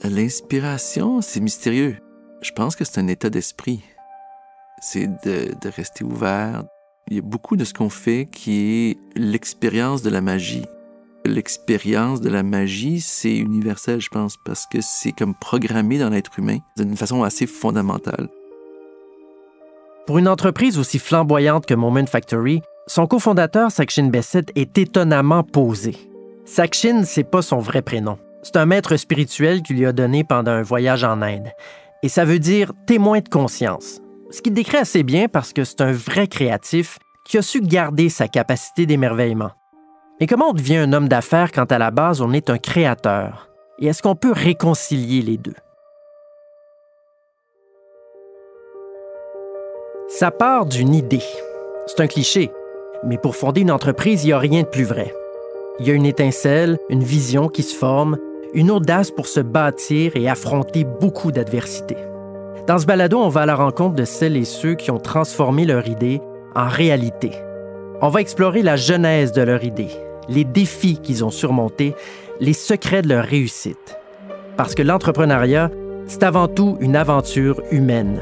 L'inspiration, c'est mystérieux. Je pense que c'est un état d'esprit. C'est de rester ouvert. Il y a beaucoup de ce qu'on fait qui est l'expérience de la magie. L'expérience de la magie, c'est universel, je pense, parce que c'est comme programmé dans l'être humain d'une façon assez fondamentale. Pour une entreprise aussi flamboyante que Moment Factory, son cofondateur, Sachin Bessette, est étonnamment posé. Sachin, c'est pas son vrai prénom. C'est un maître spirituel qu'il lui a donné pendant un voyage en Inde. Et ça veut dire témoin de conscience. Ce qu'il décrit assez bien parce que c'est un vrai créatif qui a su garder sa capacité d'émerveillement. Et comment on devient un homme d'affaires quand à la base on est un créateur? Et est-ce qu'on peut réconcilier les deux? Ça part d'une idée. C'est un cliché. Mais pour fonder une entreprise, il n'y a rien de plus vrai. Il y a une étincelle, une vision qui se forme, une audace pour se bâtir et affronter beaucoup d'adversités. Dans ce balado, on va à la rencontre de celles et ceux qui ont transformé leur idée en réalité. On va explorer la genèse de leur idée, les défis qu'ils ont surmontés, les secrets de leur réussite. Parce que l'entrepreneuriat, c'est avant tout une aventure humaine.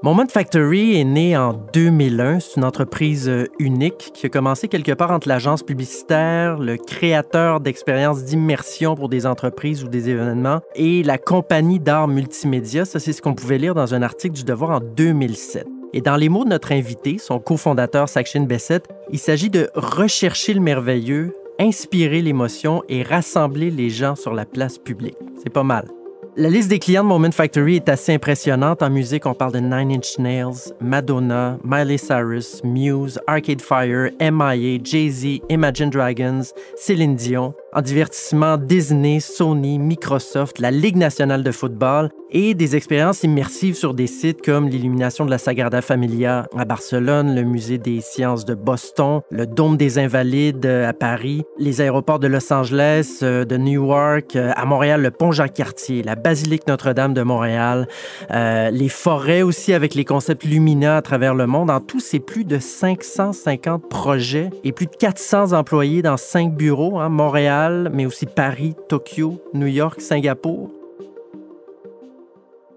Moment Factory est né en 2001. C'est une entreprise unique qui a commencé quelque part entre l'agence publicitaire, le créateur d'expériences d'immersion pour des entreprises ou des événements et la compagnie d'art multimédia. Ça, c'est ce qu'on pouvait lire dans un article du Devoir en 2007. Et dans les mots de notre invité, son cofondateur Sachin Bessette, il s'agit de rechercher le merveilleux, inspirer l'émotion et rassembler les gens sur la place publique. C'est pas mal. La liste des clients de Moment Factory est assez impressionnante. En musique, on parle de Nine Inch Nails, Madonna, Miley Cyrus, Muse, Arcade Fire, M.I.A., Jay-Z, Imagine Dragons, Céline Dion. En divertissement, Disney, Sony, Microsoft, la Ligue nationale de football et des expériences immersives sur des sites comme l'illumination de la Sagrada Familia à Barcelone, le Musée des sciences de Boston, le Dôme des Invalides à Paris, les aéroports de Los Angeles, de Newark, à Montréal, le Pont Jacques-Cartier, la Basilique Notre-Dame de Montréal, les forêts aussi avec les concepts Lumina à travers le monde. En tout, c'est plus de 550 projets et plus de 400 employés dans 5 bureaux, Montréal, mais aussi Paris, Tokyo, New York, Singapour.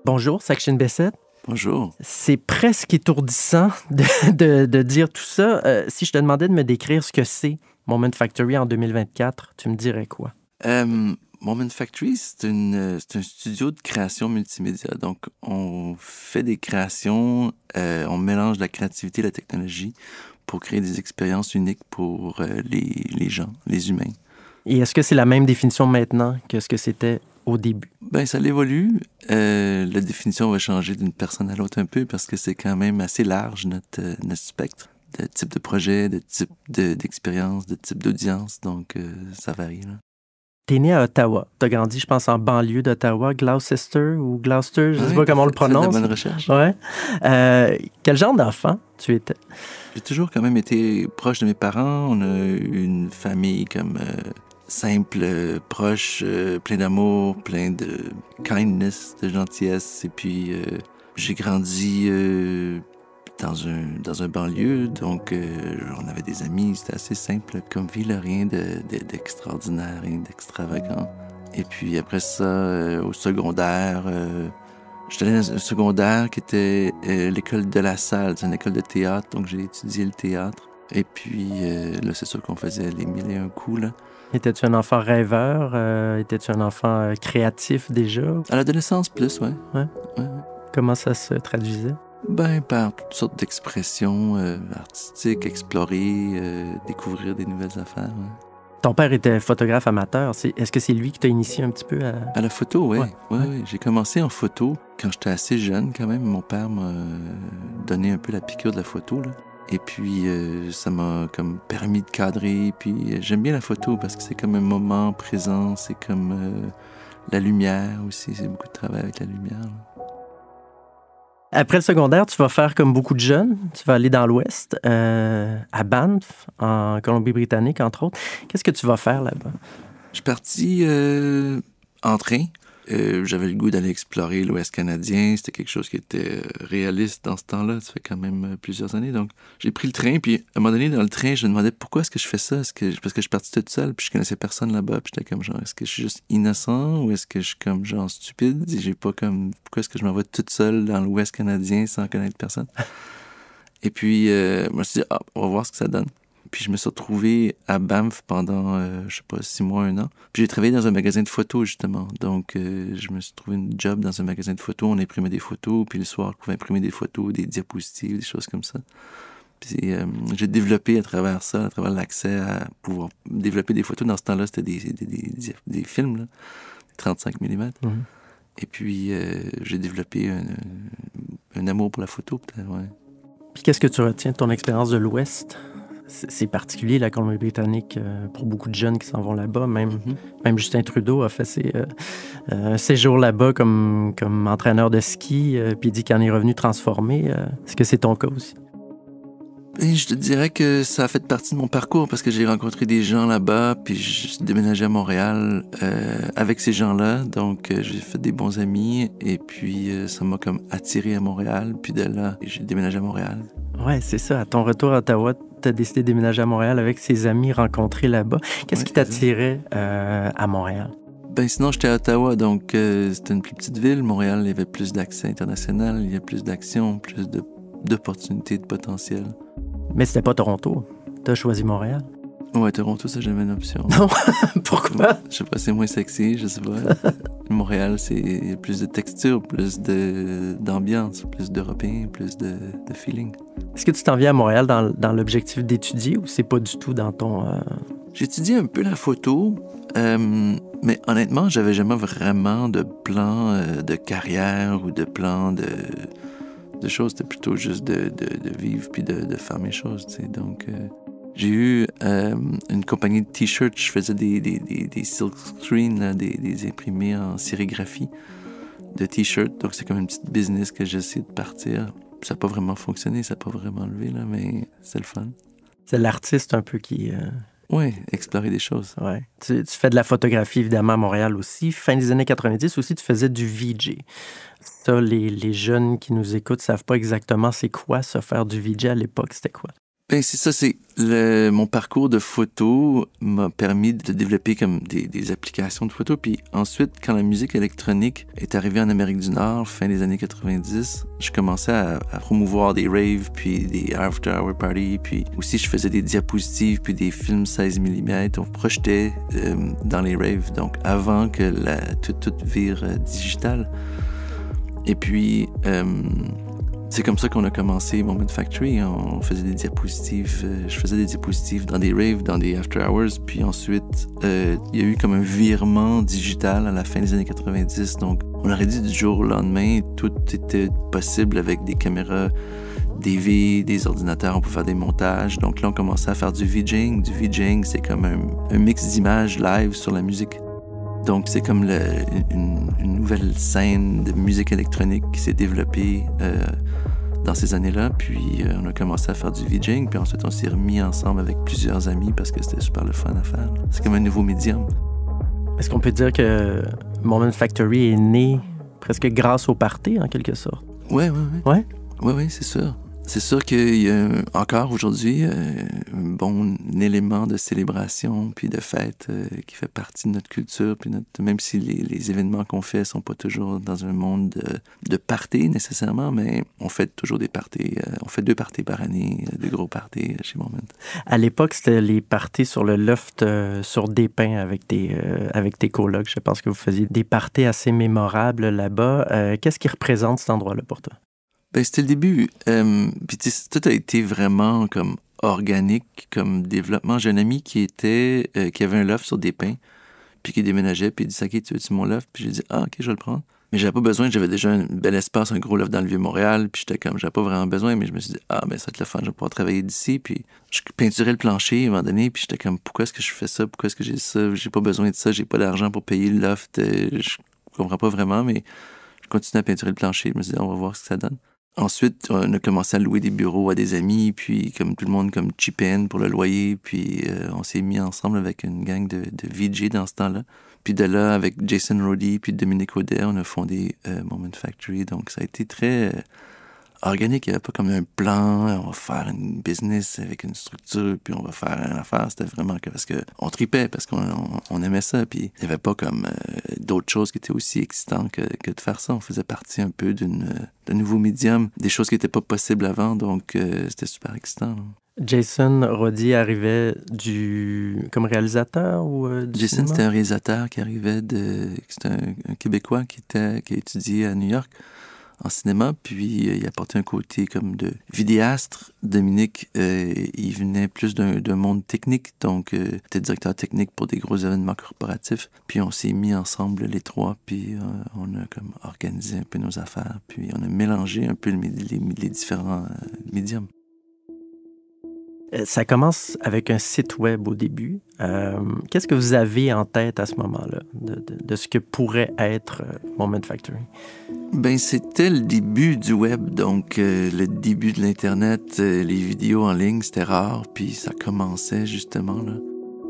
Bonjour, Sachin Bessette. Bonjour. C'est presque étourdissant de dire tout ça. Si je te demandais de me décrire ce que c'est Moment Factory en 2024, tu me dirais quoi? Moment Factory, c'est un studio de création multimédia. Donc, on fait des créations, on mélange la créativité et la technologie pour créer des expériences uniques pour les gens, les humains. Et est-ce que c'est la même définition maintenant que ce que c'était au début? Bien, ça l'évolue. La définition va changer d'une personne à l'autre un peu parce que c'est quand même assez large, notre spectre de type de projet, de type d'expérience, de type d'audience. Donc, ça varie, là. T'es né à Ottawa. T'as grandi, je pense, en banlieue d'Ottawa, Gloucester ou Gloucester, je ne sais pas comment on le prononce. C'est de la bonne recherche. Ouais. Quel genre d'enfant tu étais? J'ai toujours quand même été proche de mes parents. On a eu une famille comme simple, proche, plein d'amour, plein de kindness, de gentillesse. Et puis, j'ai grandi dans un banlieue, donc on avait des amis, c'était assez simple comme vie, là, rien d'extraordinaire, rien d'extravagant. Et puis après ça, au secondaire, j'étais allé dans un secondaire qui était l'école de la Salle, c'est une école de théâtre, donc j'ai étudié le théâtre. Et puis là, c'est sûr qu'on faisait les mille et un coups, là. Étais-tu un enfant rêveur? Étais-tu un enfant créatif déjà? À l'adolescence, plus, ouais. Ouais. Ouais. Comment ça se traduisait? Ben, par toutes sortes d'expressions artistiques, explorer, découvrir des nouvelles affaires. Ouais. Ton père était photographe amateur. Est-ce que c'est lui qui t'a initié un petit peu à... À la photo, oui. Ouais. Ouais. J'ai commencé en photo quand j'étais assez jeune quand même. Mon père m'a donné un peu la piqûre de la photo, là. Et puis, ça m'a comme permis de cadrer. Puis, j'aime bien la photo parce que c'est comme un moment présent. C'est comme la lumière aussi. C'est beaucoup de travail avec la lumière, là. Après le secondaire, tu vas faire comme beaucoup de jeunes. Tu vas aller dans l'Ouest, à Banff, en Colombie-Britannique, entre autres. Qu'est-ce que tu vas faire là-bas? Je suis parti en train J'avais le goût d'aller explorer l'Ouest canadien. C'était quelque chose qui était réaliste dans ce temps-là. Ça fait quand même plusieurs années. Donc, j'ai pris le train. Puis, à un moment donné, dans le train, je me demandais pourquoi est-ce que je fais ça. Parce que je suis parti toute seule. Puis, je connaissais personne là-bas. Puis, j'étais comme genre, est-ce que je suis juste innocent ou est-ce que je suis comme genre stupide? Et j'ai pas comme, pourquoi est-ce que je m'en vais toute seule dans l'Ouest canadien sans connaître personne? Et puis, je me suis dit, on va voir ce que ça donne. Puis je me suis retrouvé à Banff pendant, je sais pas, 6 mois, 1 an. Puis j'ai travaillé dans un magasin de photos, justement. Donc, je me suis trouvé une job dans un magasin de photos. On imprimait des photos, puis le soir, je pouvais imprimer des photos, des diapositives, des choses comme ça. Puis j'ai développé à travers ça, à travers l'accès à pouvoir développer des photos. Dans ce temps-là, c'était des films, là, 35 mm. Et puis, j'ai développé un amour pour la photo, peut-être, ouais. Puis qu'est-ce que tu retiens de ton expérience de l'Ouest? C'est particulier, la Colombie-Britannique, pour beaucoup de jeunes qui s'en vont là-bas. Même Justin Trudeau a fait un séjour là-bas comme entraîneur de ski, puis il dit qu'il en est revenu transformé. Est-ce que c'est ton cas aussi? Et je te dirais que ça a fait partie de mon parcours parce que j'ai rencontré des gens là-bas, puis je suis déménagé à Montréal avec ces gens-là. Donc, j'ai fait des bons amis et puis ça m'a comme attiré à Montréal. Puis de là, j'ai déménagé à Montréal. Ouais, c'est ça. À ton retour à Ottawa, tu as décidé de déménager à Montréal avec ses amis rencontrés là-bas. Qu'est-ce qui t'attirait à Montréal? Ben sinon, j'étais à Ottawa, donc c'était une plus petite ville. Montréal, il y avait plus d'accès international, il y a plus d'action, plus d'opportunités, de potentiel. Mais c'était pas Toronto. T'as choisi Montréal. Ouais, Toronto, ça, j'avais une option. Non? Pourquoi? Je sais pas, c'est moins sexy, je sais pas. Montréal, c'est plus de texture, plus d'ambiance, plus d'Européens, plus de feeling. Est-ce que tu t'en viens à Montréal dans l'objectif d'étudier ou c'est pas du tout dans ton... J'étudie un peu la photo, mais honnêtement, j'avais jamais vraiment de plan de carrière ou de plan de choses. C'était plutôt juste de vivre puis de faire mes choses, tu sais. Donc, j'ai eu une compagnie de t-shirts. Je faisais des silk screens, là, des imprimés en sérigraphie de t-shirts. Donc, c'est comme une petite business que j'ai essayé de partir. Ça n'a pas vraiment fonctionné, ça n'a pas vraiment levé, là, mais c'est le fun. C'est l'artiste un peu qui... Oui, explorer des choses. Ouais. Tu fais de la photographie, évidemment, à Montréal aussi. Fin des années 90 aussi, tu faisais du VJ. Ça, les jeunes qui nous écoutent ne savent pas exactement c'est quoi, ça, faire du VJ à l'époque. C'était quoi? Ben, c'est ça, mon parcours de photo m'a permis de développer comme des applications de photo. Puis ensuite, quand la musique électronique est arrivée en Amérique du Nord, fin des années 90, je commençais à promouvoir des raves, puis des after-hour parties, puis aussi je faisais des diapositives, puis des films 16 mm. On projetait dans les raves, donc avant que tout vire digital. Et puis... c'est comme ça qu'on a commencé Moment Factory. On faisait des diapositives. Je faisais des diapositives dans des raves, dans des after hours. Puis ensuite, il y a eu comme un virement digital à la fin des années 90. Donc, on aurait dit du jour au lendemain, tout était possible avec des caméras DV, des ordinateurs, on pouvait faire des montages. Donc là, on commençait à faire du VJing. Du VJing, c'est comme un mix d'images live sur la musique. Donc, c'est comme une nouvelle scène de musique électronique qui s'est développée dans ces années-là. Puis, on a commencé à faire du VJing. Puis ensuite, on s'est remis ensemble avec plusieurs amis parce que c'était super le fun à faire. C'est comme un nouveau médium. Est-ce qu'on peut dire que Moment Factory est né presque grâce au party, en quelque sorte? Oui. Ouais? Oui, c'est sûr. C'est sûr qu'il y a encore aujourd'hui un bon élément de célébration puis de fête qui fait partie de notre culture. Puis même si les événements qu'on fait sont pas toujours dans un monde de party nécessairement, mais on fait toujours des parties. On fait 2 parties par année, de gros parties chez Moment. À l'époque, c'était les parties sur le loft sur des pins avec tes colocs. Je pense que vous faisiez des parties assez mémorables là-bas. Qu'est-ce qui représente cet endroit-là pour toi? Ben, c'était le début. Puis tout a été vraiment comme organique, comme développement. J'ai un ami qui avait un loft sur des pins, puis qui déménageait, puis il dit « OK, tu veux-tu mon loft? » Puis j'ai dit « Ah, OK, je vais le prendre. » Mais j'avais pas besoin, j'avais déjà un bel espace, un gros loft dans le Vieux-Montréal, puis j'étais comme, j'avais pas vraiment besoin, mais je me suis dit « Ah, ben ça va être le fun, je vais pouvoir travailler d'ici. » Puis je peinturais le plancher à un moment donné, puis j'étais comme « Pourquoi est-ce que je fais ça? Pourquoi est-ce que j'ai ça? J'ai pas besoin de ça, j'ai pas d'argent pour payer le loft. Je comprends pas vraiment, mais je continue à peinturer le plancher. Je me suis dit « On va voir ce que ça donne. » Ensuite, on a commencé à louer des bureaux à des amis, puis comme tout le monde, comme chip in pour le loyer, puis on s'est mis ensemble avec une gang de VJ dans ce temps-là. Puis de là, avec Jason Roddy puis Dominique Audet, on a fondé Moment Factory. Donc ça a été très organique. Il n'y avait pas comme un plan, on va faire une business avec une structure, puis on va faire une affaire. C'était vraiment parce qu'on tripait, parce qu'on aimait ça. Puis il n'y avait pas comme d'autres choses qui étaient aussi excitantes que de faire ça. On faisait partie un peu d'un nouveau médium, des choses qui n'étaient pas possibles avant, donc c'était super excitant. Jason Roddy arrivait comme réalisateur ou du Jason, cinéma? c'était un réalisateur qui arrivait c'était un Québécois qui a étudié à New York en cinéma, puis il apportait un côté comme de vidéaste. Dominique, il venait plus d'un monde technique, donc était directeur technique pour des gros événements corporatifs. Puis on s'est mis ensemble les trois, puis on a comme organisé un peu nos affaires, puis on a mélangé un peu les différents médiums. Ça commence avec un site web au début. Qu'est-ce que vous avez en tête à ce moment-là de ce que pourrait être Moment Factory? Ben, c'était le début du web, donc le début de l'Internet, les vidéos en ligne, c'était rare, puis ça commençait justement là.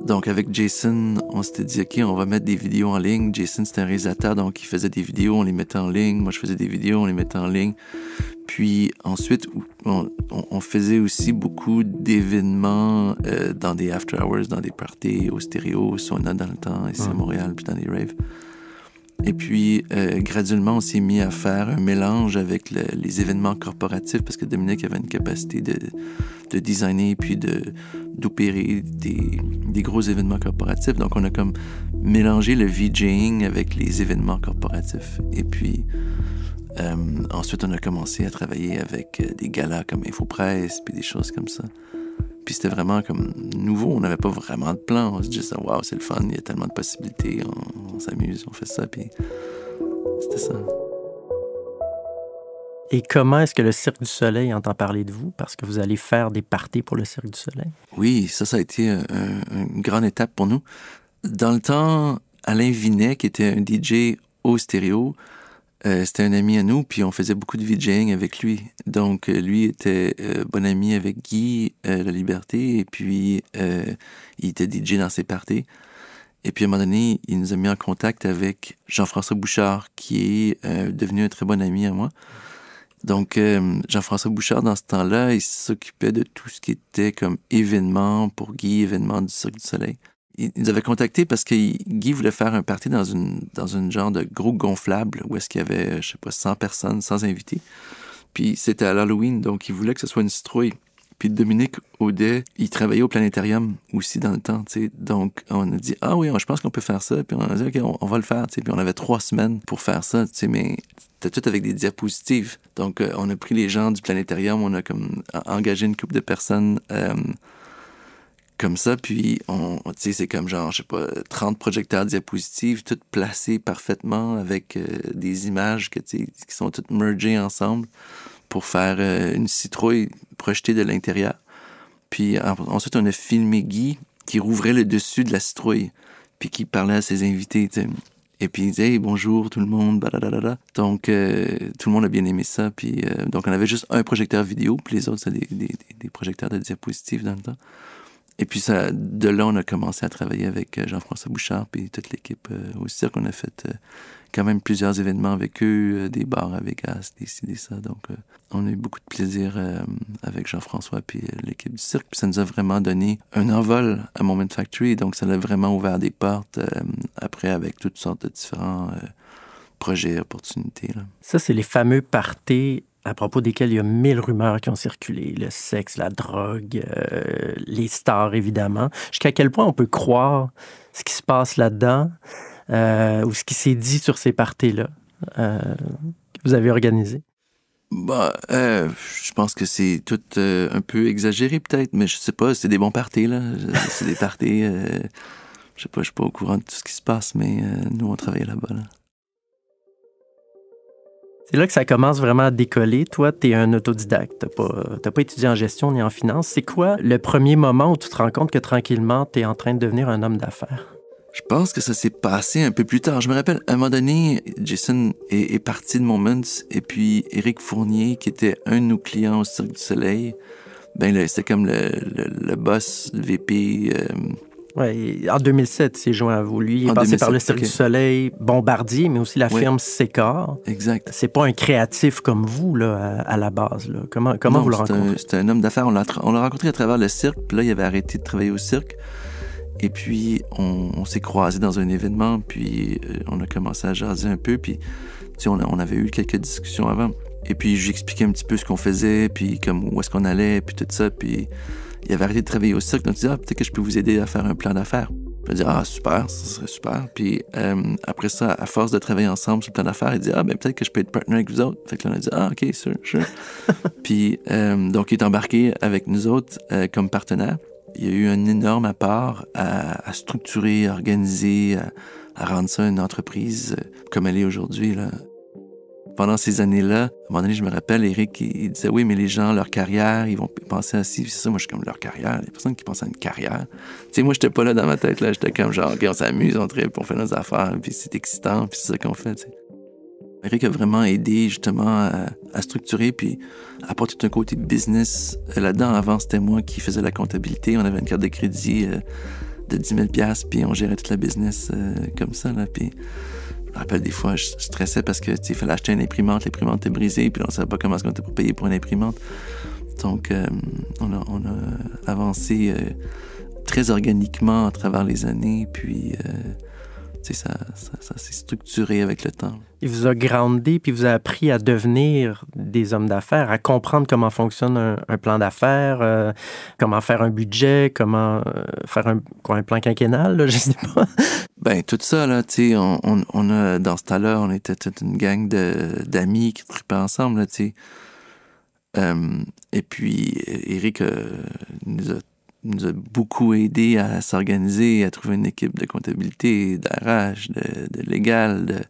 Donc avec Jason, on s'était dit, OK, on va mettre des vidéos en ligne. Jason, c'était un réalisateur, donc il faisait des vidéos, on les mettait en ligne. Moi, je faisais des vidéos, on les mettait en ligne. Puis ensuite, on faisait aussi beaucoup d'événements dans des after hours, dans des parties au stéréo, Sona dans le temps, ici à Montréal, puis dans des raves. Et puis, graduellement, on s'est mis à faire un mélange avec les événements corporatifs parce que Dominique avait une capacité de designer puis d'opérer des gros événements corporatifs. Donc, on a comme mélangé le VJing avec les événements corporatifs. Et puis, ensuite, on a commencé à travailler avec des galas comme Infopresse puis des choses comme ça. Puis c'était vraiment comme nouveau, on n'avait pas vraiment de plan. On se disait, waouh, c'est le fun, il y a tellement de possibilités, on s'amuse, on fait ça, puis c'était ça. Et comment est-ce que le Cirque du Soleil entend parler de vous? Parce que vous allez faire des parties pour le Cirque du Soleil. Oui, ça a été une grande étape pour nous. Dans le temps, Alain Vinet, qui était un DJ au stéréo, c'était un ami à nous, puis on faisait beaucoup de VJing avec lui. Donc, lui était bon ami avec Guy La Liberté, et puis il était DJ dans ses parties. Et puis, à un moment donné, il nous a mis en contact avec Jean-François Bouchard, qui est devenu un très bon ami à moi. Donc, Jean-François Bouchard, dans ce temps-là, il s'occupait de tout ce qui était comme événement pour Guy, événement du Cirque du Soleil. Il nous avait contacté parce que Guy voulait faire un party dans une genre de gros gonflable où est-ce qu'il y avait, je sais pas, 100 personnes, 100 invités. Puis c'était à l'Halloween, donc il voulait que ce soit une citrouille. Puis Dominique Audet, il travaillait au planétarium aussi dans le temps, tu sais. Donc on a dit, ah oui, je pense qu'on peut faire ça. Puis on a dit, OK, on va le faire, tu sais. Puis on avait 3 semaines pour faire ça, tu sais, mais c'était tout avec des diapositives. Donc on a pris les gens du planétarium, on a comme engagé une couple de personnes comme ça, puis tu sais, c'est comme genre, je sais pas, 30 projecteurs diapositives, toutes placées parfaitement avec des images qui sont toutes mergées ensemble pour faire une citrouille projetée de l'intérieur. Puis ensuite, on a filmé Guy qui rouvrait le dessus de la citrouille, puis qui parlait à ses invités, tu sais. Et puis il disait, hey, bonjour tout le monde, badadada. Donc, tout le monde a bien aimé ça. Puis, donc, on avait juste un projecteur vidéo, puis les autres, c'était des projecteurs de diapositives dans le temps. Et puis de là, on a commencé à travailler avec Jean-François Bouchard puis toute l'équipe au cirque. On a fait quand même plusieurs événements avec eux, des bars à Vegas, des ça. Donc, on a eu beaucoup de plaisir avec Jean-François puis l'équipe du cirque. Puis ça nous a vraiment donné un envol à Moment Factory. Donc, ça a vraiment ouvert des portes après avec toutes sortes de différents projets, opportunités. Là. Ça, c'est les fameux parties à propos desquels il y a 1000 rumeurs qui ont circulé. Le sexe, la drogue, les stars, évidemment. Jusqu'à quel point on peut croire ce qui se passe là-dedans ou ce qui s'est dit sur ces parties-là que vous avez organisées? Bah, je pense que c'est tout un peu exagéré, peut-être, mais je sais pas, c'est des bons parties, là. C'est des parties... je sais pas, je suis pas au courant de tout ce qui se passe, mais nous, on travaille là-bas, là. C'est là que ça commence vraiment à décoller. Toi, tu es un autodidacte. T'as pas étudié en gestion ni en finance. C'est quoi le premier moment où tu te rends compte que tranquillement, tu es en train de devenir un homme d'affaires? Je pense que ça s'est passé un peu plus tard. Je me rappelle, à un moment donné, Jason est parti de Moments, et puis Éric Fournier, qui était un de nos clients au Cirque du Soleil, ben c'était comme le boss, le VP Ouais, en 2007, il s'est joint à vous. Lui, il est En passé 2007, par le Cirque du Soleil, Bombardier, mais aussi la Oui. firme Sécor. Exact. C'est pas un créatif comme vous, là, à la base. Là. Comment Non, vous le rencontrez? c'était un homme d'affaires. On l'a rencontré à travers le cirque. Puis là, il avait arrêté de travailler au cirque. Et puis, on s'est croisés dans un événement. Puis, on a commencé à jaser un peu. Puis, tu sais, on avait eu quelques discussions avant. Et puis, je lui expliquais un petit peu ce qu'on faisait. Puis, comme où est-ce qu'on allait. Puis, tout ça. Puis, il avait arrêté de travailler au cirque. Donc, il disait, peut-être que je peux vous aider à faire un plan d'affaires. Je dis, super, ça serait super. Puis après ça, à force de travailler ensemble sur le plan d'affaires, il dit, peut-être que je peux être partner avec vous autres. Fait que là, on a dit, OK, sure. Puis donc, il est embarqué avec nous autres comme partenaire. Il y a eu un énorme apport à structurer, à organiser, à rendre ça une entreprise comme elle est aujourd'hui, là. Pendant ces années-là, à un moment donné, je me rappelle, Éric, il disait, oui, mais les gens, leur carrière, ils vont penser à ci. C'est ça, moi, je suis comme leur carrière. Il y a personne qui pense à une carrière. Tu sais, moi, j'étais pas là dans ma tête, là. J'étais comme genre, OK, on s'amuse, on tripe, on fait nos affaires, puis c'est excitant, puis c'est ça qu'on fait, tu sais. Éric a vraiment aidé, justement, à structurer, puis à apporter tout un côté business là-dedans. Avant, c'était moi qui faisais la comptabilité. On avait une carte de crédit de 10 000 $, puis on gérait toute la business comme ça, là, puis... Je me rappelle des fois, je stressais parce que il fallait acheter une imprimante, l'imprimante était brisée, puis on ne savait pas comment est-ce qu'on était pour payer pour une imprimante. Donc, on a avancé très organiquement à travers les années, puis ça s'est structuré avec le temps. Il vous a groundé, puis vous a appris à devenir des hommes d'affaires, à comprendre comment fonctionne un plan d'affaires, comment faire un budget, comment faire un plan quinquennal, là, je sais pas. Ben tout ça, là, tu sais, on a, dans ce temps-là, on était toute une gang d'amis qui tripaient ensemble, là, tu sais. Et puis, Éric nous a beaucoup aidé à s'organiser, à trouver une équipe de comptabilité, d'arrache, de légal,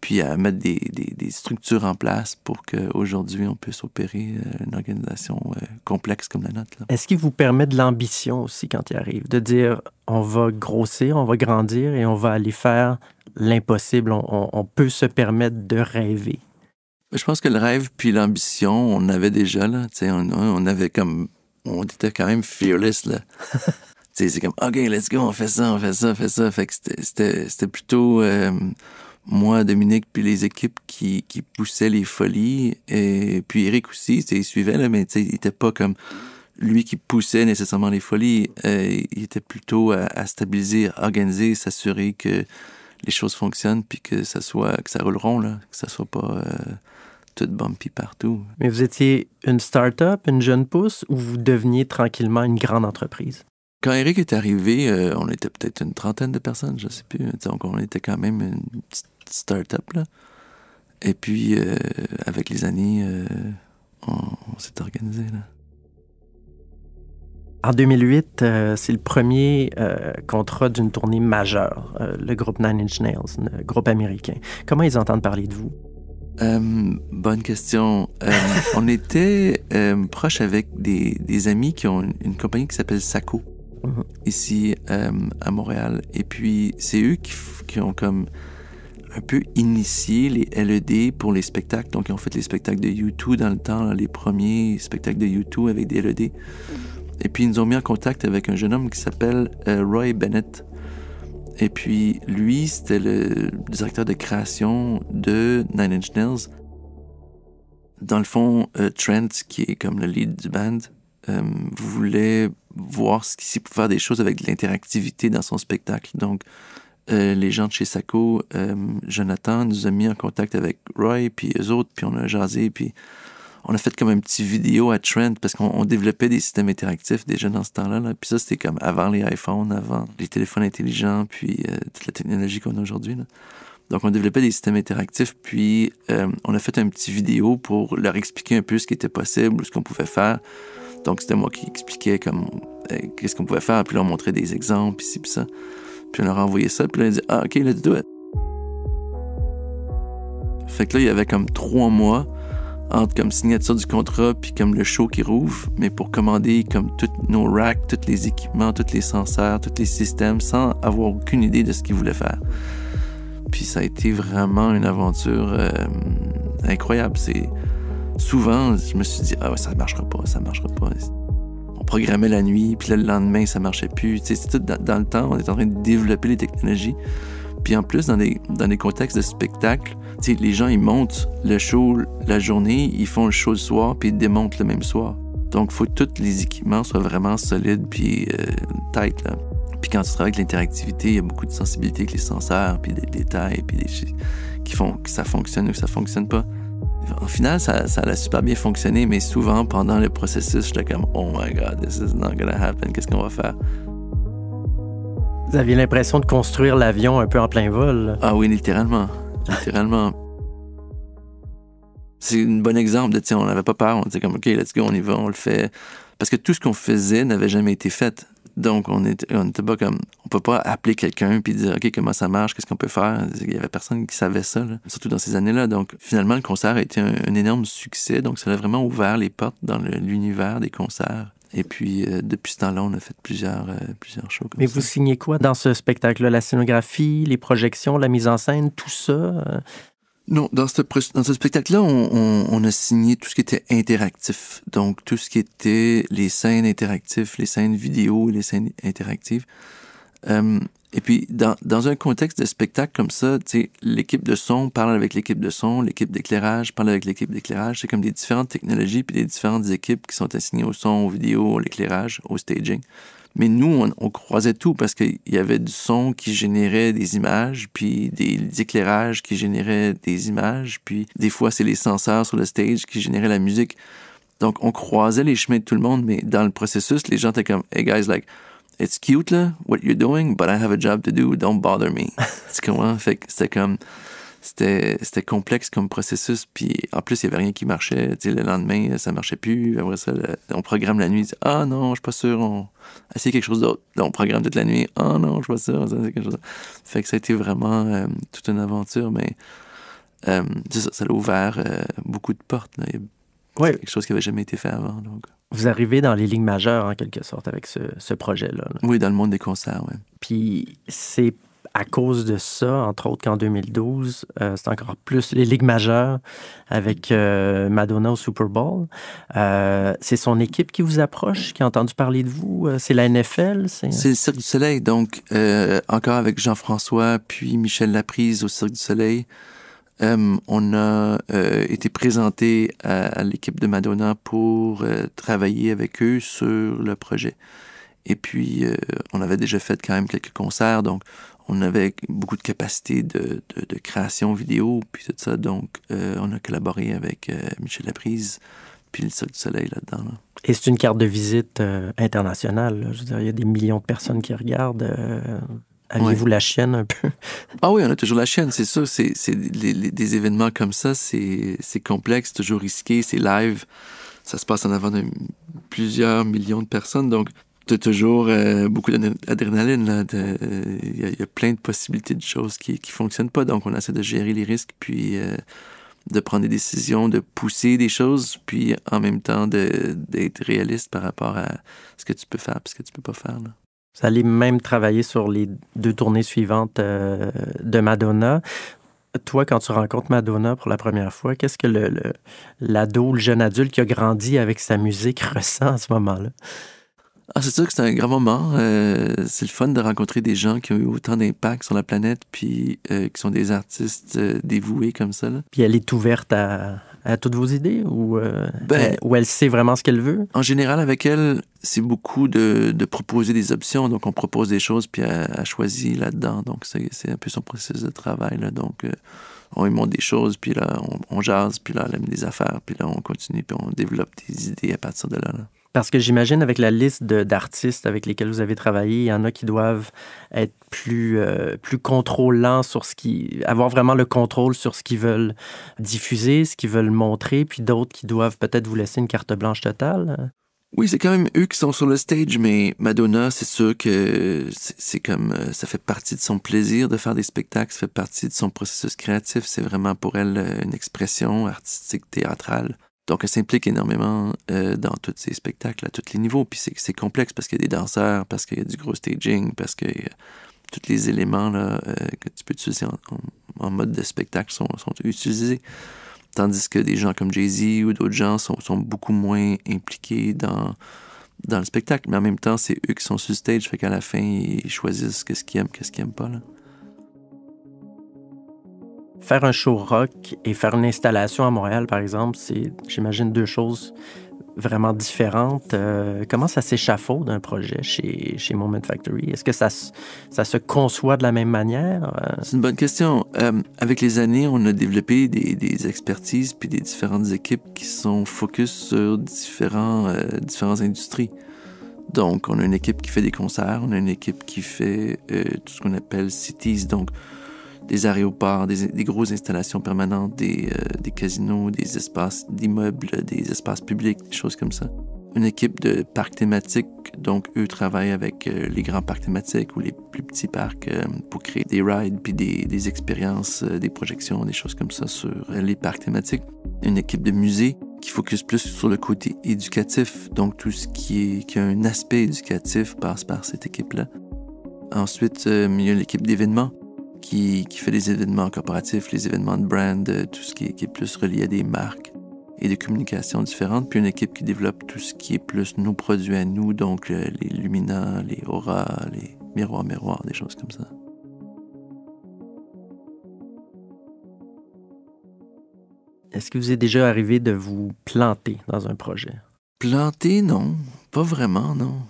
puis à mettre des structures en place pour qu'aujourd'hui, on puisse opérer une organisation complexe comme la nôtre, là. Est-ce qu'il vous permet de l'ambition aussi quand il arrive? De dire, on va grossir, on va grandir et on va aller faire l'impossible. On peut se permettre de rêver. Je pense que le rêve puis l'ambition, on avait déjà, là. Tu sais, on avait comme... On était quand même fearless, là. Tu sais, c'est comme, OK, let's go, on fait ça. Fait que c'était plutôt... moi, Dominique, puis les équipes qui poussaient les folies. Et puis Éric aussi, il suivait, là, mais il était pas comme lui qui poussait nécessairement les folies. Il était plutôt à stabiliser, à organiser, s'assurer que les choses fonctionnent, puis que ça roule rond, là, que ça soit pas tout bumpy partout. Mais vous étiez une start-up, une jeune pousse, ou vous deveniez tranquillement une grande entreprise? Quand Éric est arrivé, on était peut-être une trentaine de personnes, je sais plus. Donc, on était quand même une petite start-up, là. Et puis, avec les années, on s'est organisé, là. En 2008, c'est le premier contrat d'une tournée majeure, le groupe Nine Inch Nails, le groupe américain. Comment ils entendent parler de vous? Bonne question. On était proche avec des amis qui ont une compagnie qui s'appelle Saco, ici à Montréal. Et puis, c'est eux qui ont comme un peu initié les LED pour les spectacles. Donc, ils ont fait les spectacles de U2 dans le temps, là, les premiers spectacles de U2 avec des LED. Et puis, ils nous ont mis en contact avec un jeune homme qui s'appelle Roy Bennett. Et puis, lui, c'était le directeur de création de Nine Inch Nails. Dans le fond, Trent, qui est comme le lead du band, voulait voir s'il pouvait faire des choses avec de l'interactivité dans son spectacle. Donc, les gens de chez Saco, Jonathan, nous a mis en contact avec Roy, puis eux autres, puis on a jasé, puis on a fait comme un petit vidéo à Trent parce qu'on développait des systèmes interactifs déjà dans ce temps-là, là. Puis ça, c'était comme avant les iPhones, avant les téléphones intelligents, puis toute la technologie qu'on a aujourd'hui, là. Donc, on développait des systèmes interactifs, puis on a fait un petit vidéo pour leur expliquer un peu ce qui était possible, ce qu'on pouvait faire. Donc, c'était moi qui expliquais comme qu'est-ce qu'on pouvait faire, puis là, on montrait des exemples, puis ci, puis ça. Puis on leur a envoyé ça, puis là, on a dit « Ah, OK, let's do it ». Fait que là, il y avait comme 3 mois entre comme signature du contrat puis comme le show qui rouvre, mais pour commander comme tous nos racks, tous les équipements, tous les senseurs, tous les systèmes, sans avoir aucune idée de ce qu'ils voulaient faire. Puis ça a été vraiment une aventure incroyable. Souvent, je me suis dit, ah ouais, ça marchera pas. On programmait la nuit, puis là, le lendemain, ça marchait plus. Tu sais, c'est tout dans le temps, on est en train de développer les technologies. Puis en plus, dans des contextes de spectacle, tu sais, les gens, ils montent le show la journée, ils font le show le soir, puis ils démontent le même soir. Donc, il faut que tous les équipements soient vraiment solides puis tight, là. Puis quand tu travailles avec l'interactivité, il y a beaucoup de sensibilité avec les senseurs, puis des détails, puis des choses qui font que ça fonctionne ou que ça fonctionne pas. Au final, ça a super bien fonctionné, mais souvent, pendant le processus, j'étais comme « Oh my God, this is not gonna happen. Qu'est-ce qu'on va faire? » Vous aviez l'impression de construire l'avion un peu en plein vol, là. Ah oui, littéralement. Littéralement. C'est un bon exemple de, tu sais, on n'avait pas peur. On disait comme « OK, let's go, on y va, on le fait. » Parce que tout ce qu'on faisait n'avait jamais été fait. Donc, on était pas comme... On peut pas appeler quelqu'un puis dire « OK, comment ça marche? Qu'est-ce qu'on peut faire? » Il y avait personne qui savait ça, là, surtout dans ces années-là. Donc, finalement, le concert a été un énorme succès. Donc, ça a vraiment ouvert les portes dans l'univers des concerts. Et puis, depuis ce temps-là, on a fait plusieurs shows comme ça. Mais vous signez quoi dans ce spectacle-là? La scénographie, les projections, la mise en scène, tout ça? Non, dans ce spectacle-là, on a signé tout ce qui était interactif. Donc, tout ce qui était les scènes interactives, les scènes vidéo, les scènes interactives. Et puis, dans un contexte de spectacle comme ça, tu sais, l'équipe de son parle avec l'équipe de son, l'équipe d'éclairage parle avec l'équipe d'éclairage. C'est comme des différentes technologies puis des différentes équipes qui sont assignées au son, aux vidéos, à l'éclairage, au staging. Mais nous, on croisait tout parce qu'il y avait du son qui générait des images, puis des éclairages qui généraient des images, puis des fois, c'est les senseurs sur le stage qui généraient la musique. Donc, on croisait les chemins de tout le monde, mais dans le processus, les gens étaient comme « Hey guys, like, it's cute, là, what you're doing, but I have a job to do, don't bother me. » Tu comprends? Fait que c'était comme... C'était complexe comme processus, puis en plus, il n'y avait rien qui marchait. Tu sais, le lendemain, ça marchait plus. Après ça, on programme la nuit. « Ah non, je suis pas sûr, on essaye quelque chose d'autre. » Là, on programme toute la nuit. « Ah non, je suis pas sûr, on essaye quelque chose d'autre. » Fait que ça a été vraiment toute une aventure, mais ça a ouvert beaucoup de portes. Là. Ouais. C'est quelque chose qui n'avait jamais été fait avant. Donc. Vous arrivez dans les lignes majeures, en quelque sorte, avec ce projet-là. Là. Oui, dans le monde des concerts, oui. Puis c'est à cause de ça, entre autres, qu'en 2012, c'est encore plus les ligues majeures avec Madonna au Super Bowl. C'est son équipe qui vous approche, qui a entendu parler de vous? C'est la NFL? C'est le Cirque du Soleil, donc encore avec Jean-François, puis Michel Laprise au Cirque du Soleil. On a été présenté à l'équipe de Madonna pour travailler avec eux sur le projet. Et puis, on avait déjà fait quand même quelques concerts, donc on avait beaucoup de capacité de création vidéo, puis tout ça. Donc, on a collaboré avec Michel Laprise, puis le Cirque du Soleil là-dedans. Là. Et c'est une carte de visite internationale. Là. Je veux dire, il y a des millions de personnes qui regardent. Aviez-vous la chienne un peu? Ah oui, on a toujours la chienne, c'est sûr. Des événements comme ça, c'est complexe, toujours risqué, c'est live. Ça se passe en avant de plusieurs millions de personnes, donc t'as toujours beaucoup d'adrénaline. Il y a plein de possibilités de choses qui fonctionnent pas, donc on essaie de gérer les risques, puis de prendre des décisions, de pousser des choses, puis en même temps d'être réaliste par rapport à ce que tu peux faire et ce que tu peux pas faire. Là. Vous allez même travailler sur les 2 tournées suivantes de Madonna. Toi, quand tu rencontres Madonna pour la première fois, qu'est-ce que l'ado, le jeune adulte qui a grandi avec sa musique ressent à ce moment-là? Ah, c'est sûr que c'est un grand moment. C'est le fun de rencontrer des gens qui ont eu autant d'impact sur la planète, puis qui sont des artistes dévoués comme ça. Là. Puis elle est ouverte à toutes vos idées ou elle sait vraiment ce qu'elle veut? En général, avec elle, c'est beaucoup de proposer des options. Donc, on propose des choses, puis elle choisit là-dedans. Donc, c'est un peu son processus de travail. Là. Donc, on lui montre des choses, puis là, on jase, puis là, elle aime des affaires, puis là, on continue, puis on développe des idées à partir de là. Parce que j'imagine, avec la liste d'artistes avec lesquels vous avez travaillé, il y en a qui doivent être plus contrôlants sur avoir vraiment le contrôle sur ce qu'ils veulent diffuser, ce qu'ils veulent montrer, puis d'autres qui doivent peut-être vous laisser une carte blanche totale. Oui, c'est quand même eux qui sont sur le stage, mais Madonna, c'est sûr que c'est comme ça fait partie de son plaisir de faire des spectacles, ça fait partie de son processus créatif. C'est vraiment pour elle une expression artistique, théâtrale. Donc, elle s'implique énormément dans tous ces spectacles à tous les niveaux. Puis c'est complexe parce qu'il y a des danseurs, parce qu'il y a du gros staging, parce que tous les éléments là, que tu peux utiliser en mode de spectacle sont utilisés. Tandis que des gens comme Jay-Z ou d'autres gens sont beaucoup moins impliqués dans dans le spectacle. Mais en même temps, c'est eux qui sont sur le stage, fait qu'à la fin, ils choisissent qu'est-ce qu'ils aiment pas, là. Faire un show rock et faire une installation à Montréal, par exemple, c'est, j'imagine, deux choses vraiment différentes. Comment ça s'échafaude un projet chez Moment Factory? Est-ce que ça se conçoit de la même manière? C'est une bonne question. Avec les années, on a développé des expertises puis des différentes équipes qui sont focus sur différentes industries. Donc, on a une équipe qui fait des concerts, on a une équipe qui fait tout ce qu'on appelle cities, donc des aéroports, des grosses installations permanentes, des casinos, des espaces d'immeubles, des espaces publics, des choses comme ça. Une équipe de parcs thématiques, donc eux travaillent avec les grands parcs thématiques ou les plus petits parcs pour créer des rides, puis des expériences, des projections, des choses comme ça sur les parcs thématiques. Une équipe de musées qui focus plus sur le côté éducatif, donc tout ce qui a un aspect éducatif passe par cette équipe-là. Ensuite, il y a l'équipe d'événements qui fait des événements corporatifs, les événements de brand, tout ce qui est plus relié à des marques et des communications différentes. Puis une équipe qui développe tout ce qui est plus nos produits à nous, donc les Lumina, les Aura, les miroirs, des choses comme ça. Est-ce que vous est déjà arrivé de vous planter dans un projet? Planter, non. Pas vraiment, non.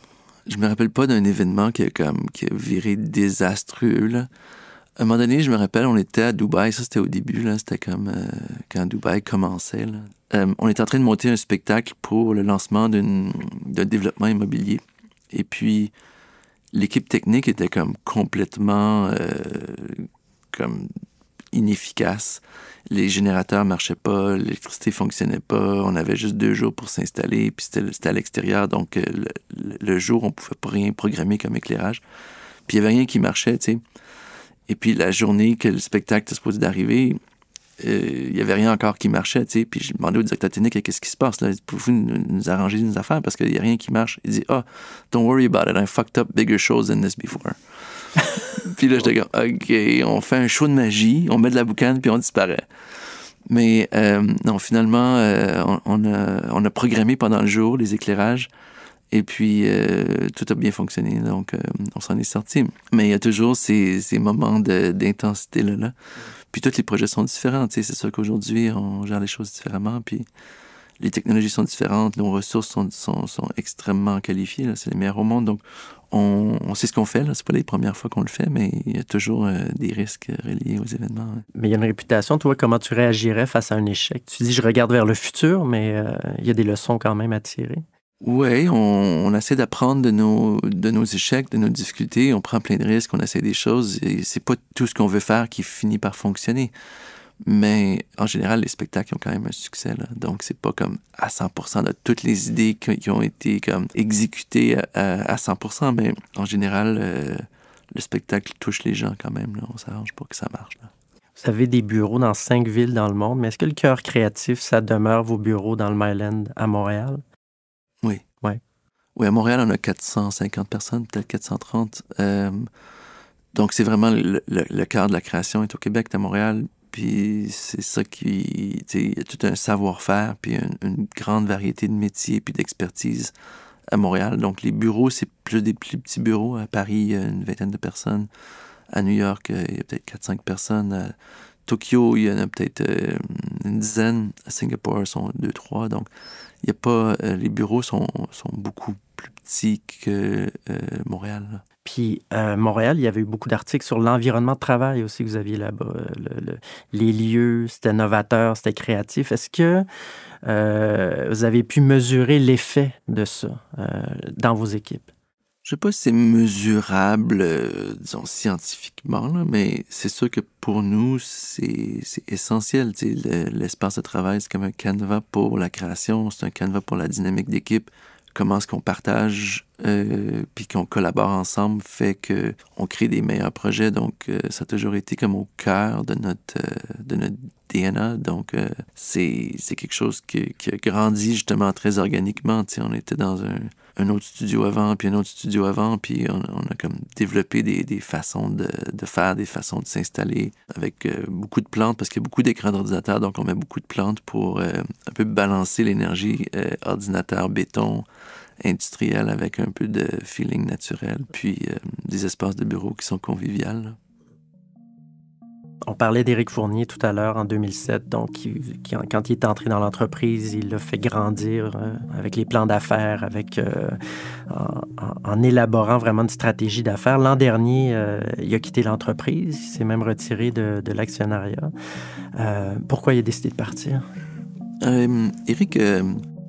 Je me rappelle pas d'un événement qui a viré désastreux, là. À un moment donné, je me rappelle, on était à Dubaï, ça c'était au début, là, c'était comme quand Dubaï commençait, là. On était en train de monter un spectacle pour le lancement d'un développement immobilier. Et puis, l'équipe technique était comme complètement comme inefficace. Les générateurs marchaient pas, l'électricité fonctionnait pas, on avait juste 2 jours pour s'installer, puis c'était à l'extérieur, donc le jour, on pouvait pas rien programmer comme éclairage. Puis il y avait rien qui marchait, tu sais. Et puis la journée que le spectacle était supposé d'arriver, il n'y avait rien encore qui marchait, tu sais. Puis je demandais au directeur technique, qu'est-ce qui se passe, là? Pouvez-vous nous arranger nos affaires parce qu'il n'y a rien qui marche? Il dit, don't worry about it, I fucked up bigger shows than this before. Puis là, j'étais comme, OK, on fait un show de magie, on met de la boucane, puis on disparaît. Mais non, finalement, on a programmé pendant le jour les éclairages. Et puis, tout a bien fonctionné, donc on s'en est sorti. Mais il y a toujours ces moments d'intensité là. Puis tous les projets sont différents, tu sais. C'est sûr qu'aujourd'hui, on gère les choses différemment, puis les technologies sont différentes, nos ressources sont extrêmement qualifiées, là. C'est les meilleures au monde, donc on sait ce qu'on fait, là. C'est pas les premières fois qu'on le fait, mais il y a toujours des risques reliés aux événements. Ouais. Mais il y a une réputation, toi, comment tu réagirais face à un échec? Tu dis, je regarde vers le futur, mais il y a des leçons quand même à tirer. Oui, on essaie d'apprendre de nos échecs, de nos difficultés. On prend plein de risques, on essaie des choses. Et c'est pas tout ce qu'on veut faire qui finit par fonctionner. Mais en général, les spectacles ont quand même un succès, là. Donc, c'est pas comme à 100% de toutes les idées qui ont été comme exécutées à 100%. Mais en général, le spectacle touche les gens quand même, là. On s'arrange pour que ça marche, là. Vous avez des bureaux dans 5 villes dans le monde, mais est-ce que le cœur créatif, ça demeure vos bureaux dans le Myland à Montréal? Oui. Ouais. Oui, à Montréal, on a 450 personnes, peut-être 430. Donc, c'est vraiment le cœur de la création est au Québec, à Montréal. Puis c'est ça qui... Il y a tout un savoir-faire, puis une grande variété de métiers, puis d'expertise à Montréal. Donc, les bureaux, c'est plus des plus petits bureaux. À Paris, il y a une vingtaine de personnes. À New York, il y a peut-être 4-5 personnes. À Tokyo, il y en a peut-être une dizaine. À Singapour, ils sont 2-3. Donc, il y a pas... les bureaux sont beaucoup plus petits que Montréal, là. Puis, Montréal, il y avait eu beaucoup d'articles sur l'environnement de travail aussi que vous aviez là-bas. Les lieux, c'était novateur, c'était créatif. Est-ce que vous avez pu mesurer l'effet de ça dans vos équipes? Je sais pas si c'est mesurable, disons, scientifiquement, là, mais c'est sûr que pour nous, c'est essentiel. L'espace de travail, c'est comme un canevas pour la création, c'est un canevas pour la dynamique d'équipe. Comment est-ce qu'on partage puis qu'on collabore ensemble fait qu'on crée des meilleurs projets. Donc, ça a toujours été comme au cœur de notre DNA. Donc, c'est quelque chose qui a grandi justement très organiquement. T'sais, on était dans un autre studio avant, puis un autre studio avant, puis on a comme développé des façons de faire, des façons de s'installer avec beaucoup de plantes, parce qu'il y a beaucoup d'écrans d'ordinateur, donc on met beaucoup de plantes pour un peu balancer l'énergie ordinateur-béton industriel avec un peu de feeling naturel, puis des espaces de bureau qui sont conviviales, là. On parlait d'Éric Fournier tout à l'heure, en 2007. Donc, quand il est entré dans l'entreprise, il l'a fait grandir avec les plans d'affaires, en élaborant vraiment une stratégie d'affaires. L'an dernier, il a quitté l'entreprise. Il s'est même retiré de l'actionnariat. Pourquoi il a décidé de partir? Éric,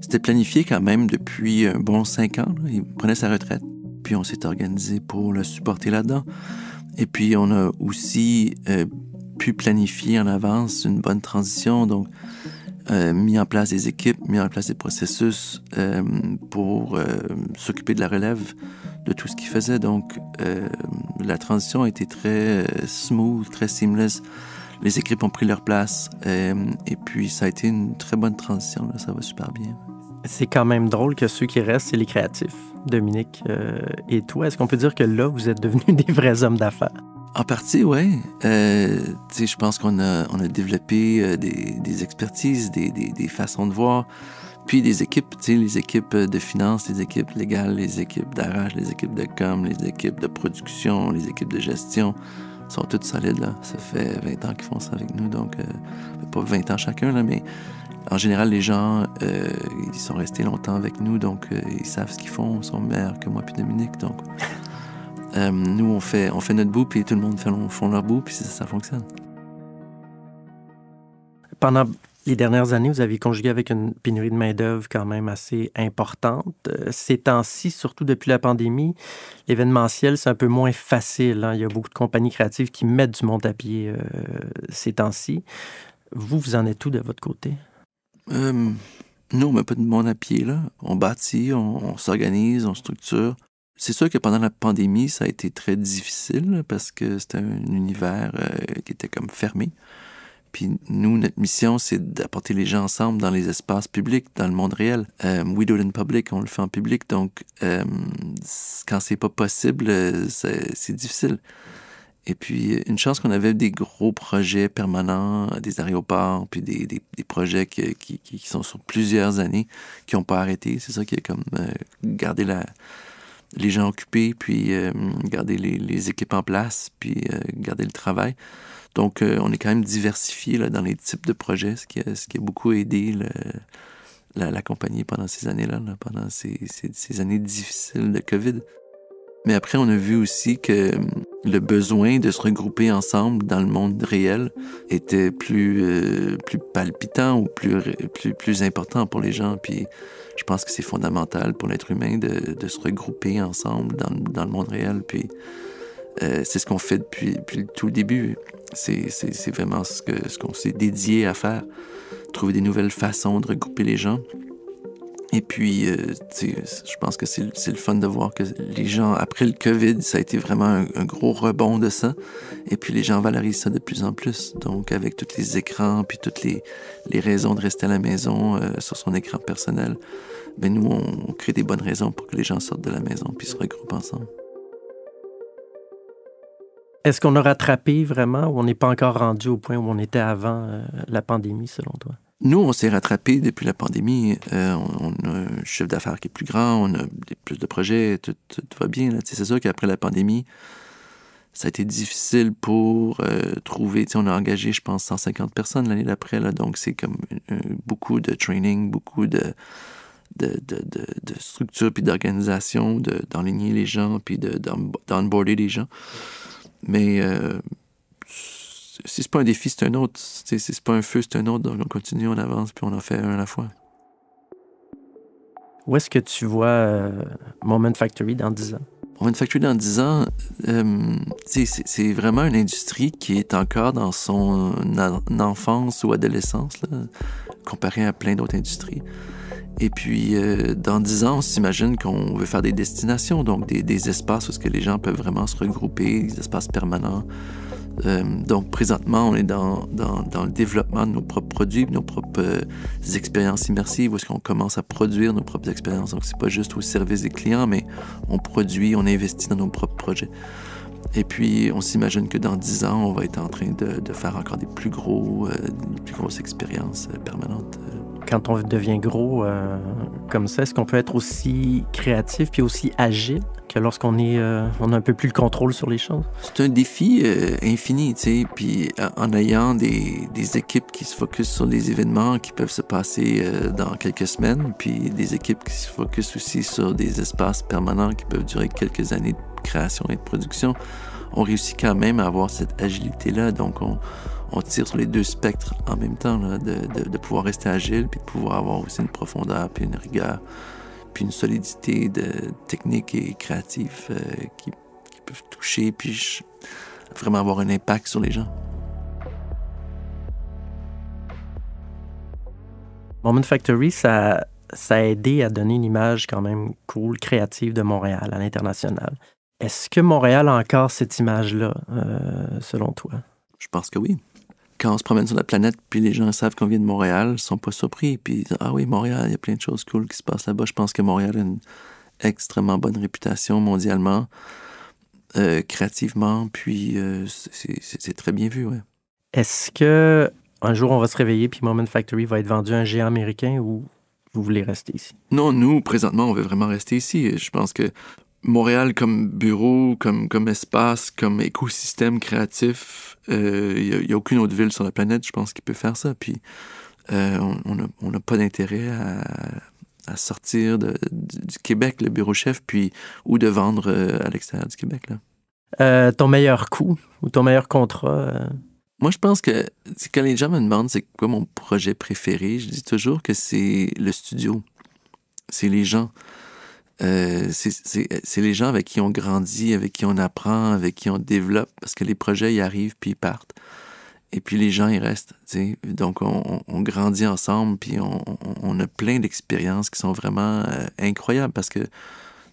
c'était planifié quand même depuis un bon 5 ans, là. Il prenait sa retraite. Puis on s'est organisé pour le supporter là-dedans. Et puis on a aussi pu planifier en avance une bonne transition, donc mis en place des équipes, mis en place des processus pour s'occuper de la relève de tout ce qu'il faisait. Donc la transition a été très smooth, très seamless. Les équipes ont pris leur place et puis ça a été une très bonne transition, là. Ça va super bien. C'est quand même drôle que ceux qui restent, c'est les créatifs, Dominique et toi. Est-ce qu'on peut dire que là, vous êtes devenus des vrais hommes d'affaires? En partie, oui. Je pense qu'on a développé des expertises, des façons de voir, puis des équipes, les équipes de finance, les équipes légales, les équipes d'arrache, les équipes de com, les équipes de production, les équipes de gestion sont toutes solides, là. Ça fait 20 ans qu'ils font ça avec nous, donc pas 20 ans chacun, là, mais en général, les gens, ils sont restés longtemps avec nous, donc ils savent ce qu'ils font, ils sont meilleurs que moi puis Dominique, donc... nous, on fait notre bout, puis tout le monde font leur bout, puis ça fonctionne. Pendant les dernières années, vous avez conjugué avec une pénurie de main-d'œuvre quand même assez importante. Ces temps-ci, surtout depuis la pandémie, l'événementiel, c'est un peu moins facile, hein? Il y a beaucoup de compagnies créatives qui mettent du monde à pied ces temps-ci. Vous en êtes où de votre côté? Nous, on met pas de monde à pied, là. On bâtit, on s'organise, on structure. C'est sûr que pendant la pandémie, ça a été très difficile parce que c'était un univers qui était comme fermé. Puis nous, notre mission, c'est d'apporter les gens ensemble dans les espaces publics, dans le monde réel. We do it in public, on le fait en public. Donc, quand c'est pas possible, c'est difficile. Et puis, une chance qu'on avait des gros projets permanents, des aéroports, puis des projets qui sont sur plusieurs années, qui n'ont pas arrêté. C'est ça qui a comme gardé les gens occupés, puis garder les équipes en place, puis garder le travail. Donc, on est quand même diversifié là, dans les types de projets, ce qui a beaucoup aidé la compagnie pendant ces années-là, pendant ces années difficiles de COVID. Mais après, on a vu aussi que le besoin de se regrouper ensemble dans le monde réel était plus palpitant ou plus important pour les gens. Puis je pense que c'est fondamental pour l'être humain de se regrouper ensemble dans le monde réel. Puis c'est ce qu'on fait depuis le tout début. C'est vraiment ce qu'on s'est dédié à faire. Trouver des nouvelles façons de regrouper les gens. Et puis, je pense que c'est le fun de voir que les gens, après le COVID, ça a été vraiment un gros rebond de ça. Et puis, les gens valorisent ça de plus en plus. Donc, avec tous les écrans, puis toutes les raisons de rester à la maison sur son écran personnel, ben nous, on crée des bonnes raisons pour que les gens sortent de la maison puis se regroupent ensemble. Est-ce qu'on a rattrapé vraiment ou on n'est pas encore rendu au point où on était avant la pandémie, selon toi? Nous, on s'est rattrapé depuis la pandémie. On a un chiffre d'affaires qui est plus grand, on a plus de projets, tout va bien, là. C'est sûr qu'après la pandémie, ça a été difficile pour trouver... On a engagé, je pense, 150 personnes l'année d'après, là, donc c'est comme beaucoup de training, beaucoup de structure puis d'organisation, d'enligner les gens puis d'onboarder les gens. Mais... si c'est pas un défi, c'est un autre. Si c'est pas un feu, c'est un autre. Donc, on continue, on avance, puis on en fait un à la fois. Où est-ce que tu vois Moment Factory dans 10 ans? Moment Factory dans 10 ans, c'est vraiment une industrie qui est encore dans son enfance ou adolescence, là, comparé à plein d'autres industries. Et puis, dans 10 ans, on s'imagine qu'on veut faire des destinations, donc des espaces où ce que les gens peuvent vraiment se regrouper, des espaces permanents. Donc, présentement, on est dans le développement de nos propres produits, nos propres expériences immersives, où est-ce qu'on commence à produire nos propres expériences. Donc, c'est pas juste au service des clients, mais on produit, on investit dans nos propres projets. Et puis, on s'imagine que dans 10 ans, on va être en train de faire encore des plus grosses expériences permanentes. quand on devient gros comme ça, est-ce qu'on peut être aussi créatif puis aussi agile que lorsqu'on on a un peu plus le contrôle sur les choses? C'est un défi infini, tu sais, puis en ayant des équipes qui se focusent sur des événements qui peuvent se passer dans quelques semaines, puis des équipes qui se focusent aussi sur des espaces permanents qui peuvent durer quelques années de création et de production, on réussit quand même à avoir cette agilité-là, donc on tire sur les deux spectres en même temps, là, de pouvoir rester agile, puis de pouvoir avoir aussi une profondeur, puis une rigueur, puis une solidité technique et créative qui peuvent toucher, puis vraiment avoir un impact sur les gens. Moment Factory, ça a aidé à donner une image quand même cool, créative de Montréal à l'international. Est-ce que Montréal a encore cette image-là, selon toi? Je pense que oui. Quand on se promène sur la planète, puis les gens savent qu'on vient de Montréal, ils sont pas surpris, puis ils disent « Ah oui, Montréal, il y a plein de choses cool qui se passent là-bas. » Je pense que Montréal a une extrêmement bonne réputation mondialement, créativement, puis c'est très bien vu, ouais. Est-ce que un jour on va se réveiller puis Moment Factory va être vendu à un géant américain ou vous voulez rester ici? Non, nous, présentement, on veut vraiment rester ici. Je pense que Montréal comme bureau, comme espace, comme écosystème créatif, il n'y a aucune autre ville sur la planète, je pense, qui peut faire ça. Puis on n'a pas d'intérêt à sortir du Québec, le bureau chef, puis ou de vendre à l'extérieur du Québec, là. Ton meilleur coup ou ton meilleur contrat? Moi, je pense que quand les gens me demandent c'est quoi mon projet préféré, je dis toujours que c'est le studio. C'est les gens. C'est les gens avec qui on grandit, avec qui on apprend, avec qui on développe, parce que les projets, ils arrivent puis ils partent. Et puis les gens, ils restent, tu sais. Donc, on grandit ensemble, puis on a plein d'expériences qui sont vraiment incroyables, parce que, tu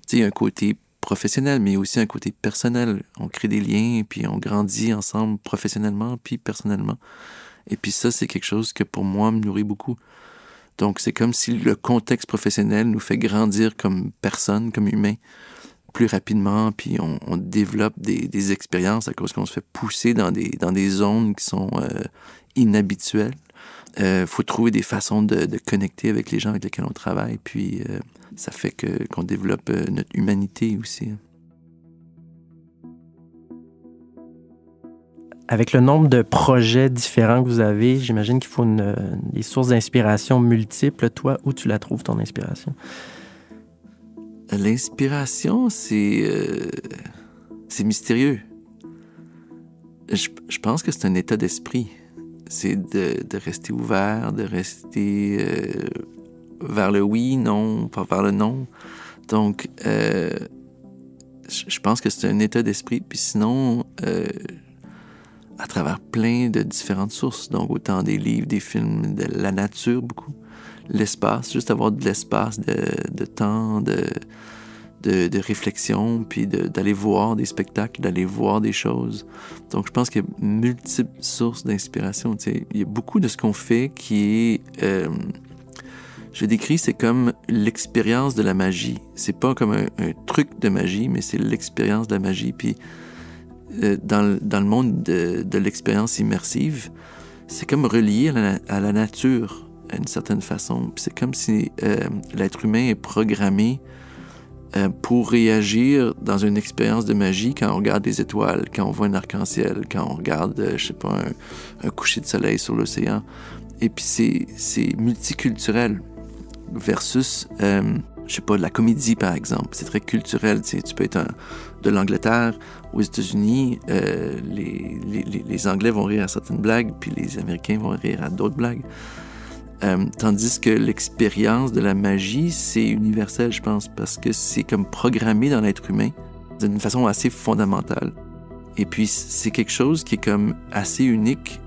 sais, il y a un côté professionnel, mais aussi un côté personnel. On crée des liens, puis on grandit ensemble professionnellement, puis personnellement. Et puis ça, c'est quelque chose que, pour moi, me nourrit beaucoup. Donc, c'est comme si le contexte professionnel nous fait grandir comme personne, comme humain, plus rapidement, puis on développe des expériences à cause qu'on se fait pousser dans des zones qui sont inhabituelles. Faut trouver des façons de connecter avec les gens avec lesquels on travaille, puis ça fait qu'on développe notre humanité aussi. Avec le nombre de projets différents que vous avez, j'imagine qu'il faut des sources d'inspiration multiples. Toi, où tu la trouves, ton inspiration? L'inspiration, c'est mystérieux. Je pense que c'est un état d'esprit. C'est de rester ouvert, de rester vers le oui, non, pas vers le non. Donc, je pense que c'est un état d'esprit. Puis sinon, à travers plein de différentes sources. Donc, autant des livres, des films, de la nature, beaucoup. L'espace, juste avoir de l'espace, de temps, de réflexion, puis d'aller voir des spectacles, d'aller voir des choses. Donc, je pense qu'il y a multiples sources d'inspiration. Tu sais. Il y a beaucoup de ce qu'on fait qui est... je décris, c'est comme l'expérience de la magie. C'est pas comme un truc de magie, mais c'est l'expérience de la magie. Puis, dans le monde de l'expérience immersive, c'est comme relié à la nature, d'une certaine façon. Puis c'est comme si l'être humain est programmé pour réagir dans une expérience de magie quand on regarde des étoiles, quand on voit un arc-en-ciel, quand on regarde, je sais pas, un coucher de soleil sur l'océan. Et puis c'est multiculturel versus, je sais pas, de la comédie, par exemple. C'est très culturel. Tu sais, tu peux être de l'Angleterre aux États-Unis. Les Anglais vont rire à certaines blagues, puis les Américains vont rire à d'autres blagues. Tandis que l'expérience de la magie, c'est universel, je pense, parce que c'est comme programmé dans l'être humain d'une façon assez fondamentale. Et puis, c'est quelque chose qui est comme assez unique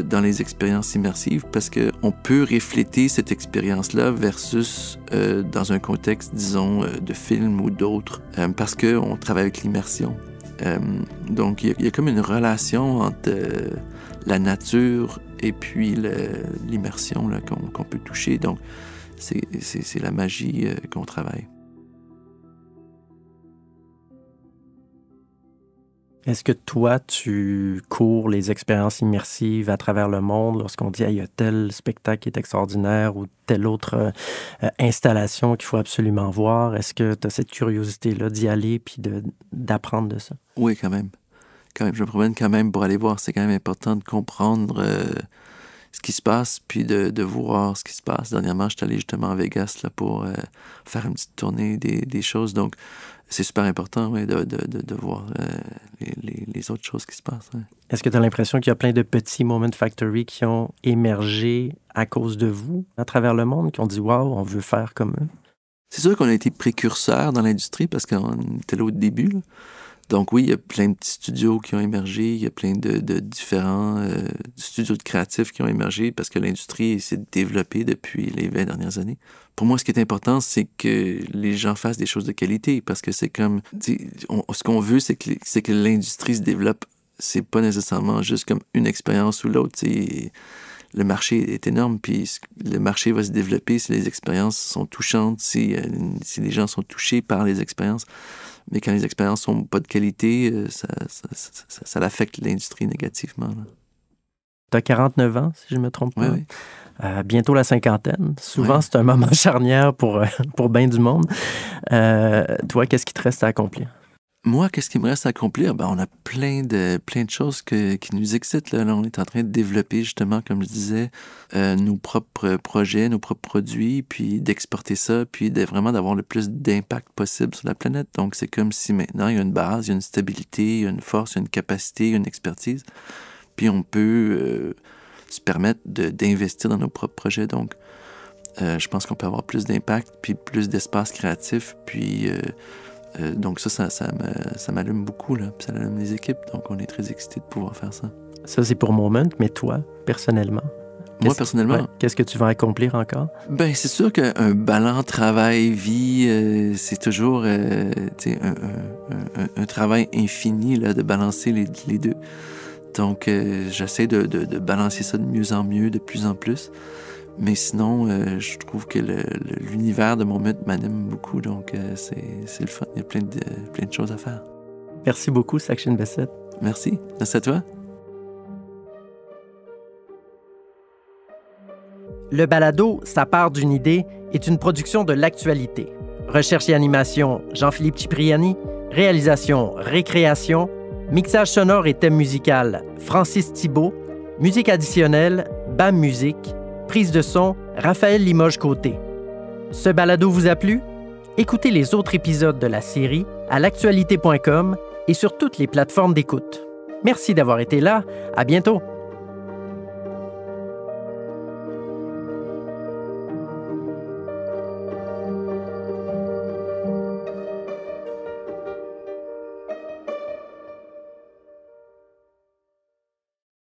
dans les expériences immersives parce qu'on peut refléter cette expérience-là versus dans un contexte, disons, de film ou d'autres, parce qu'on travaille avec l'immersion. Donc, il y a comme une relation entre la nature et puis l'immersion là, qu'on peut toucher. Donc, c'est la magie qu'on travaille. Est-ce que toi, tu cours les expériences immersives à travers le monde lorsqu'on dit « il y a tel spectacle qui est extraordinaire » ou telle autre installation qu'il faut absolument voir? Est-ce que tu as cette curiosité-là d'y aller puis d'apprendre de ça? Oui, quand même. Je me promène quand même pour aller voir. C'est quand même important de comprendre ce qui se passe, puis de voir ce qui se passe. Dernièrement, je suis allé justement à Vegas là, pour faire une petite tournée des choses. Donc, c'est super important de voir les autres choses qui se passent. Ouais. Est-ce que tu as l'impression qu'il y a plein de petits Moment Factory qui ont émergé à cause de vous à travers le monde, qui ont dit « Wow, on veut faire comme eux ». C'est sûr qu'on a été précurseurs dans l'industrie parce qu'on était là au début. Là. Donc oui, il y a plein de petits studios qui ont émergé, il y a plein de différents studios de créatifs qui ont émergé parce que l'industrie s'est développée depuis les 20 dernières années. Pour moi, ce qui est important, c'est que les gens fassent des choses de qualité parce que c'est comme... ce qu'on veut, c'est que l'industrie se développe. C'est pas nécessairement juste comme une expérience ou l'autre. Le marché est énorme, puis le marché va se développer si les expériences sont touchantes, si les gens sont touchés par les expériences. Mais quand les expériences sont pas de qualité, ça affecte l'industrie négativement. Tu as 49 ans, si je ne me trompe pas. Oui. Bientôt la cinquantaine. Souvent, oui. C'est un moment charnière pour bien du monde. Toi, qu'est-ce qui te reste à accomplir? Moi, qu'est-ce qui me reste à accomplir? On a plein de choses qui nous excitent. Là, on est en train de développer, justement, comme je disais, nos propres projets, nos propres produits, puis d'exporter ça, puis vraiment d'avoir le plus d'impact possible sur la planète. Donc, c'est comme si maintenant, il y a une base, il y a une stabilité, il y a une force, il y a une capacité, il y a une expertise. Puis on peut se permettre d'investir dans nos propres projets. Donc, je pense qu'on peut avoir plus d'impact, puis plus d'espace créatif, puis... donc ça m'allume beaucoup, là. Puis ça allume les équipes. Donc on est très excités de pouvoir faire ça. Ça, c'est pour Moment, mais toi, personnellement? Moi, personnellement? Qu'est-ce que tu vas accomplir encore? C'est sûr qu'un ballon travail-vie, c'est toujours un travail infini là, de balancer les deux. Donc j'essaie de balancer ça de mieux en mieux, de plus en plus. Mais sinon, je trouve que l'univers de Moment m'anime beaucoup, donc c'est le fun. Il y a plein de choses à faire. Merci beaucoup, Sachin Bessette. Merci. Merci à toi. Le balado « Ça part d'une idée » est une production de l'Actualité. Recherche et animation, Jean-Philippe Cipriani. Réalisation, Récréation. Mixage sonore et thème musical, Francis Thibault. Musique additionnelle, BAM Musique. Prise de son, Raphaël Limoges-Côté. Ce balado vous a plu? Écoutez les autres épisodes de la série à l'actualité.com et sur toutes les plateformes d'écoute. Merci d'avoir été là. À bientôt!